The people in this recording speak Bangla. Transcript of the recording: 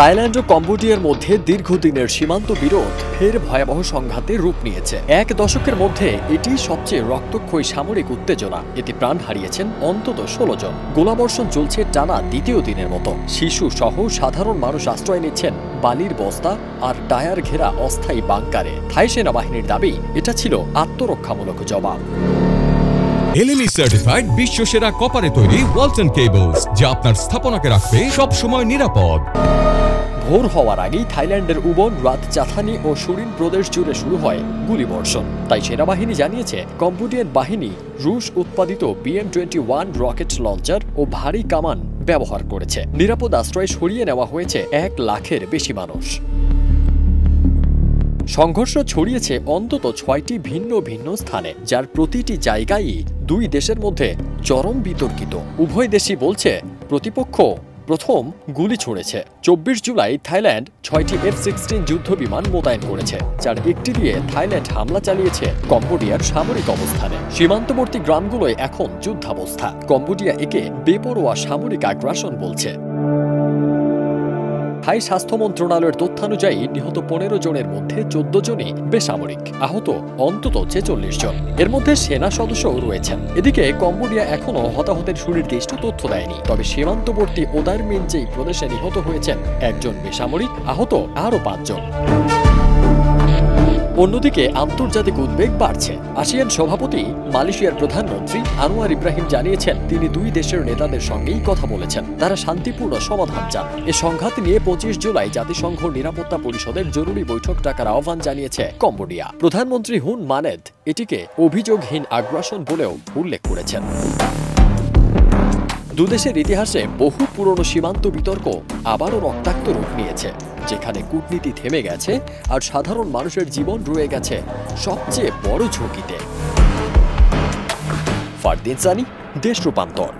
থাইল্যান্ড ও কম্বোডিয়ার মধ্যে দীর্ঘদিনের সীমান্ত বিরোধ ফের ভয়াবহ সংঘাতে রূপ নিয়েছে। এক দশকের মধ্যে এটি সবচেয়ে রক্তক্ষয়ী সামরিক উত্তেজনা। এতে প্রাণ হারিয়েছেন অন্তত 16 জন। গোলাবর্ষণ চলছে টানা দ্বিতীয় দিনের মতো। শিশু সহ সাধারণ মানুষ আশ্রয় নিচ্ছেন বালির বস্তা আর টায়ার ঘেরা অস্থায়ী বাংকারে। থাই সেনাবাহিনীর দাবি এটা ছিল আত্মরক্ষামূলক জবাব। LME সার্টিফাইড বিশ্বসেরা কপারে তৈরি ওয়ালটন কেবলস, যা আপনার স্থাপনাকে রাখবে সব সময় নিরাপদ। ভোর হওয়ার আগেই থাইল্যান্ডের উবন, রাত চাথানি ও সুরিন প্রদেশ জুড়ে শুরু হয় গুলিবর্ষণ। তাই সেনাবাহিনী জানিয়েছে কম্বোডিয়ান বাহিনী রুশ উৎপাদিত BM-21 রকেট লঞ্চার ও ভারী কামান ব্যবহার করেছে। নিরাপদ আশ্রয়ে সরিয়ে নেওয়া হয়েছে 1 লাখের বেশি মানুষ। সংঘর্ষ ছড়িয়েছে অন্তত 6টি ভিন্ন ভিন্ন স্থানে, যার প্রতিটি জায়গায় দুই দেশের মধ্যে চরম বিতর্কিত। উভয় দেশই বলছে প্রতিপক্ষ প্রথম গুলি ছুড়েছে। 24 জুলাই থাইল্যান্ড 6টি F-16 যুদ্ধ বিমান মোতায়েন করেছে, যার একটি দিয়ে থাইল্যান্ড হামলা চালিয়েছে কম্বোডিয়ার সামরিক অবস্থানে। সীমান্তবর্তী গ্রামগুলোয় এখন যুদ্ধাবস্থা। কম্বোডিয়া একে বেপরোয়া সামরিক আগ্রাসন বলছে। থাই স্বাস্থ্য মন্ত্রণালয়ের তথ্যানুযায়ী নিহত 15 জনের মধ্যে 14 জনই বেসামরিক, আহত অন্তত 46 জন। এর মধ্যে সেনা সদস্যও রয়েছেন। এদিকে কম্বোডিয়া এখনও হতাহতের সুনির্দিষ্ট তথ্য দেয়নি। তবে সীমান্তবর্তী ওদারমিনজেই প্রদেশে নিহত হয়েছেন 1 জন বেসামরিক, আহত আরও 5 জন। অন্যদিকে আন্তর্জাতিক উদ্বেগ বাড়ছে। আসিয়ান সভাপতি মালয়েশিয়ার প্রধানমন্ত্রী আনোয়ার ইব্রাহিম জানিয়েছেন তিনি দুই দেশের নেতাদের সঙ্গেই কথা বলেছেন। তারা শান্তিপূর্ণ সমাধান চান। এ সংঘাত নিয়ে 25 জুলাই জাতিসংঘ নিরাপত্তা পরিষদের জরুরি বৈঠক ডাকার আহ্বান জানিয়েছে কম্বোডিয়া। প্রধানমন্ত্রী হুন মানেত এটিকে অভিযোগহীন আগ্রাসন বলেও উল্লেখ করেছেন। দুদেশের ইতিহাসে বহু পুরনো সীমান্ত বিতর্ক আবারও রক্তাক্ত রূপ নিয়েছে, যেখানে কূটনীতি থেমে গেছে আর সাধারণ মানুষের জীবন রয়ে গেছে সবচেয়ে বড় ঝুঁকিতে। ফারদিন সানি, দেশ রূপান্তর।